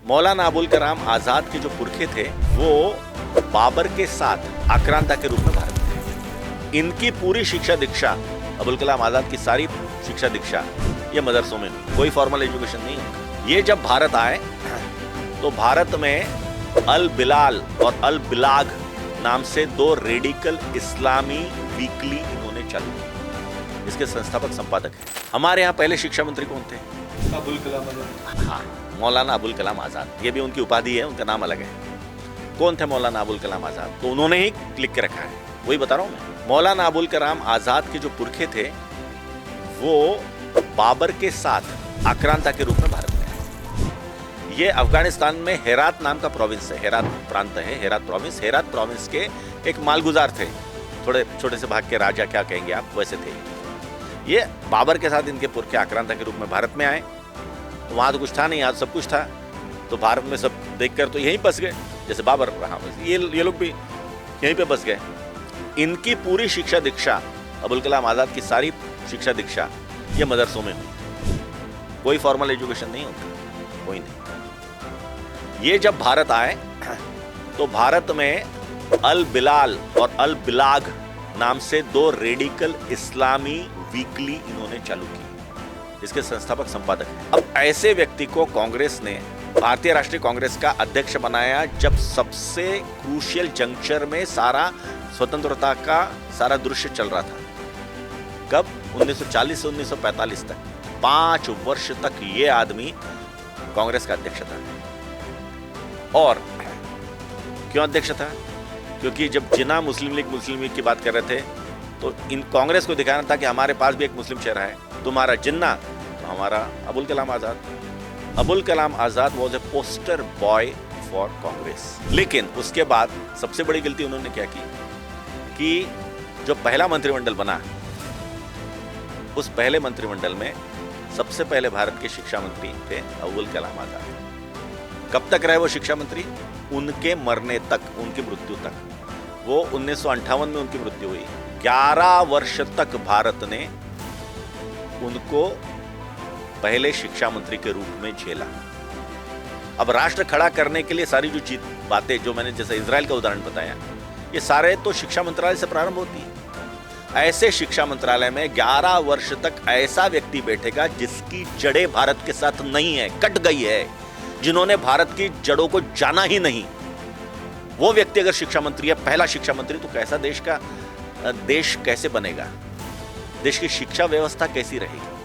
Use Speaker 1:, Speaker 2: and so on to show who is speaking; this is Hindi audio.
Speaker 1: मौलाना अबुल कलाम आजाद के जो पुरखे थे वो बाबर के साथ आक्रांता के रूप में भारत में थे। इनकी पूरी शिक्षा दीक्षा, अबुल कलाम आजाद की सारी शिक्षा दीक्षा ये मदरसों में हुई, कोई फॉर्मल एजुकेशन नहीं। ये जब भारत आए तो भारत में अल बिलाल और अल बिलाग नाम से दो रेडिकल इस्लामी वीकली इन्होंने चालू की। इसके संस्थापक संपादक हैं। हमारे यहाँ पहले शिक्षा मंत्री कौन थे?
Speaker 2: अबुल कलाम आजाद।
Speaker 1: हाँ, मौलाना अबुल कलाम आजाद, ये भी उनकी उपाधि है, उनका नाम अलग है। कौन थे मौलाना अबुल कलाम आजाद? तो उन्होंने ही लिख के रखा है, वही बता रहा हूं मैं। मौलाना अबुल कलाम आजाद के जो पुरखे थे वो बाबर के साथ आक्रांता के रूप में भारत में आए। ये अफगानिस्तान में हेरात नाम का प्रोविंस है, हेरात प्रांत है, हेरात प्रोविंस के एक मालगुजार थे, थोड़े छोटे से भाग के राजा, क्या कहेंगे आप, वैसे थे। ये बाबर के साथ इनके पुरखे आक्रांता के रूप में भारत में आए। तो वहाँ तो कुछ था नहीं, आज सब कुछ था। तो भारत में सब देखकर तो यहीं बस गए, जैसे बाबर रहा, ये लोग भी यहीं पे बस गए। इनकी पूरी शिक्षा दीक्षा, अबुल कलाम आजाद की सारी शिक्षा दीक्षा ये मदरसों में हुई, कोई फॉर्मल एजुकेशन नहीं होता, कोई नहीं। ये जब भारत आए तो भारत में अल बिलाल और अल बिलाग नाम से दो रेडिकल इस्लामी वीकली इन्होंने चालू की। इसके संस्थापक संपादक हैं। अब ऐसे व्यक्ति को कांग्रेस ने, भारतीय राष्ट्रीय कांग्रेस का अध्यक्ष बनाया जब सबसे क्रूशियल जंक्चर में सारा स्वतंत्रता का सारा दृश्य चल रहा था। कब? 1940 से 1945 तक, 5 वर्ष तक ये आदमी कांग्रेस का अध्यक्ष था। और क्यों अध्यक्ष था? क्योंकि जब जिन्ना मुस्लिम लीग की बात कर रहे थे तो इन कांग्रेस को दिखाना था कि हमारे पास भी एक मुस्लिम चेहरा है, तुम्हारा जिन्ना तो हमारा Abul Kalam Azad. Abul Kalam Azad was a poster boy for Congress. लेकिन उसके बाद सबसे बड़ी गलती उन्होंने क्या की कि जो पहला मंत्रिमंडल बना, उस पहले मंत्रिमंडल में सबसे पहले भारत के शिक्षा मंत्री थे अबुल कलाम आजाद। कब तक रहे वो शिक्षा मंत्री? उनके मरने तक, उनकी मृत्यु तक। वो 1958 में उनकी मृत्यु हुई। 11 वर्ष तक भारत ने उनको पहले शिक्षा मंत्री के रूप में झेला। अब राष्ट्र खड़ा करने के लिए सारी जो बातें, जो मैंने जैसे इजराइल का उदाहरण बताया, ये सारे तो शिक्षा मंत्रालय से प्रारंभ होती है। ऐसे शिक्षा मंत्रालय में 11 वर्ष तक ऐसा व्यक्ति बैठेगा जिसकी जड़ें भारत के साथ नहीं है, कट गई है, जिन्होंने भारत की जड़ों को जाना ही नहीं। वो व्यक्ति अगर शिक्षा मंत्री है, पहला शिक्षा मंत्री, तो कैसा देश कैसे बनेगा? देश की शिक्षा व्यवस्था कैसी रहेगी?